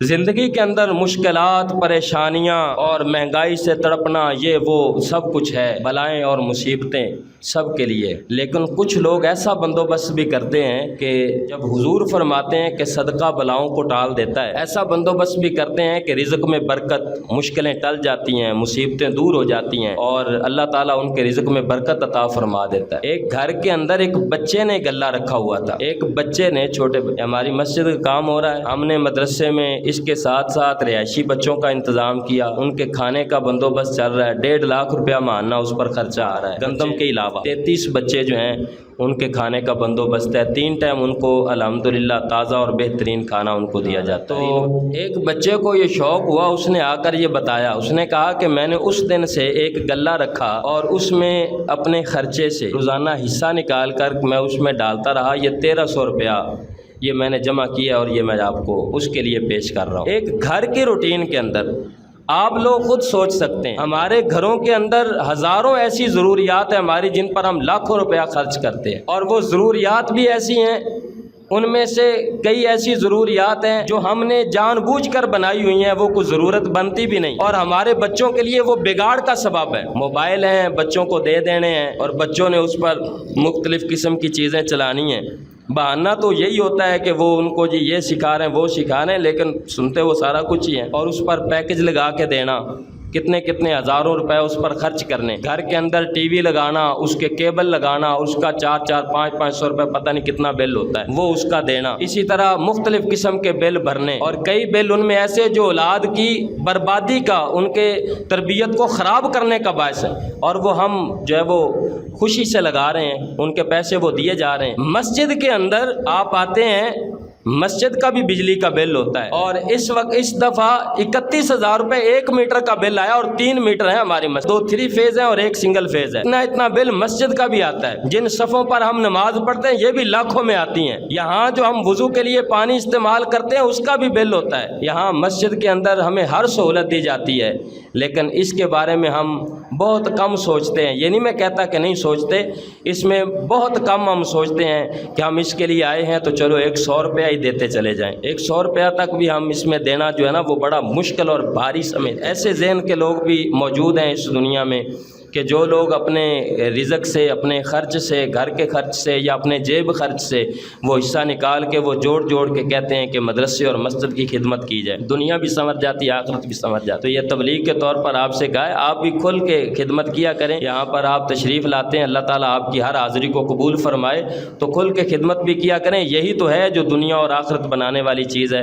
زندگی کے اندر مشکلات، پریشانیاں اور مہنگائی سے تڑپنا، یہ وہ سب کچھ ہے، بلائیں اور مصیبتیں سب کے لیے۔ لیکن کچھ لوگ ایسا بندوبست بھی کرتے ہیں کہ جب حضور فرماتے ہیں کہ صدقہ بلاؤں کو ٹال دیتا ہے، ایسا بندوبست بھی کرتے ہیں کہ رزق میں برکت، مشکلیں ٹل جاتی ہیں، مصیبتیں دور ہو جاتی ہیں اور اللہ تعالیٰ ان کے رزق میں برکت عطا فرما دیتا ہے۔ ایک گھر کے اندر ایک بچے نے غلہ رکھا ہوا تھا، ایک بچے نے ہماری مسجد کا کام ہو رہا ہے، ہم نے مدرسے میں اس کے ساتھ ساتھ رہائشی بچوں کا انتظام کیا، ان کے کھانے کا بندوبست چل رہا ہے، 1.5 لاکھ روپیہ ماہانہ اس پر خرچہ آ رہا ہے، گندم کے علاوہ 33 بچے جو ہیں ان کے کھانے کا بندوبست ہے، 3 ٹائم ان کو الحمدللہ تازہ اور بہترین کھانا ان کو دیا جاتا ہے۔ تو ایک بچے کو یہ شوق ہوا، اس نے آ کر یہ بتایا، اس نے کہا کہ میں نے اس دن سے ایک غلہ رکھا اور اس میں اپنے خرچے سے روزانہ حصہ نکال کر میں اس میں ڈالتا رہا، یہ 1300 روپیہ یہ میں نے جمع کیا اور یہ میں آپ کو اس کے لیے پیش کر رہا ہوں۔ ایک گھر کے روٹین کے اندر آپ لوگ خود سوچ سکتے ہیں، ہمارے گھروں کے اندر ہزاروں ایسی ضروریات ہیں ہماری جن پر ہم لاکھوں روپیہ خرچ کرتے ہیں، اور وہ ضروریات بھی ایسی ہیں، ان میں سے کئی ایسی ضروریات ہیں جو ہم نے جان بوجھ کر بنائی ہوئی ہیں، وہ کوئی ضرورت بنتی بھی نہیں، اور ہمارے بچوں کے لیے وہ بگاڑ کا سبب ہے۔ موبائل ہیں، بچوں کو دے دینے ہیں اور بچوں نے اس پر مختلف قسم کی چیزیں چلانی ہیں۔ بہانہ تو یہی ہوتا ہے کہ وہ ان کو جی یہ سکھا رہے ہیں، وہ سکھا رہے ہیں، لیکن سنتے وہ سارا کچھ ہی ہیں، اور اس پر پیکج لگا کے دینا، کتنے ہزاروں روپے اس پر خرچ کرنے، گھر کے اندر ٹی وی لگانا، اس کے کیبل لگانا، اس کا 400-500 روپے پتہ نہیں کتنا بل ہوتا ہے، وہ اس کا دینا، اسی طرح مختلف قسم کے بل بھرنے، اور کئی بل ان میں ایسے جو اولاد کی بربادی کا، ان کے تربیت کو خراب کرنے کا باعث ہے، اور وہ ہم جو ہے وہ خوشی سے لگا رہے ہیں، ان کے پیسے وہ دیے جا رہے ہیں۔ مسجد کے اندر آپ آتے ہیں، مسجد کا بھی بجلی کا بل ہوتا ہے، اور اس دفعہ 31,000 روپے 1 میٹر کا بل آیا، اور 3 میٹر ہیں ہماری مسجد، 2 3 فیز ہیں اور 1 سنگل فیز ہے، اتنا بل مسجد کا بھی آتا ہے۔ جن صفوں پر ہم نماز پڑھتے ہیں یہ بھی لاکھوں میں آتی ہیں، یہاں جو ہم وضو کے لیے پانی استعمال کرتے ہیں اس کا بھی بل ہوتا ہے۔ یہاں مسجد کے اندر ہمیں ہر سہولت دی جاتی ہے، لیکن اس کے بارے میں ہم بہت کم سوچتے ہیں۔ یہ نہیں میں کہتا کہ نہیں سوچتے، اس میں بہت کم ہم سوچتے ہیں کہ ہم اس کے لیے آئے ہیں تو چلو 100 روپیہ ہی دیتے چلے جائیں، 100 روپیہ تک بھی ہم اس میں دینا جو ہے نا وہ بڑا مشکل اور بھاری سمجھ۔ ایسے ذہن کے لوگ بھی موجود ہیں اس دنیا میں کہ جو لوگ اپنے رزق سے، اپنے خرچ سے، گھر کے خرچ سے یا اپنے جیب خرچ سے وہ حصہ نکال کے وہ جوڑ کے کہتے ہیں کہ مدرسے اور مسجد کی خدمت کی جائے، دنیا بھی سنور جاتی ہے، آخرت بھی سنور جاتی ہے۔ تو یہ تبلیغ کے طور پر آپ سے کہا ہے، آپ بھی کھل کے خدمت کیا کریں۔ یہاں پر آپ تشریف لاتے ہیں، اللہ تعالیٰ آپ کی ہر حاضری کو قبول فرمائے، تو کھل کے خدمت بھی کیا کریں، یہی تو ہے جو دنیا اور آخرت بنانے والی چیز ہے۔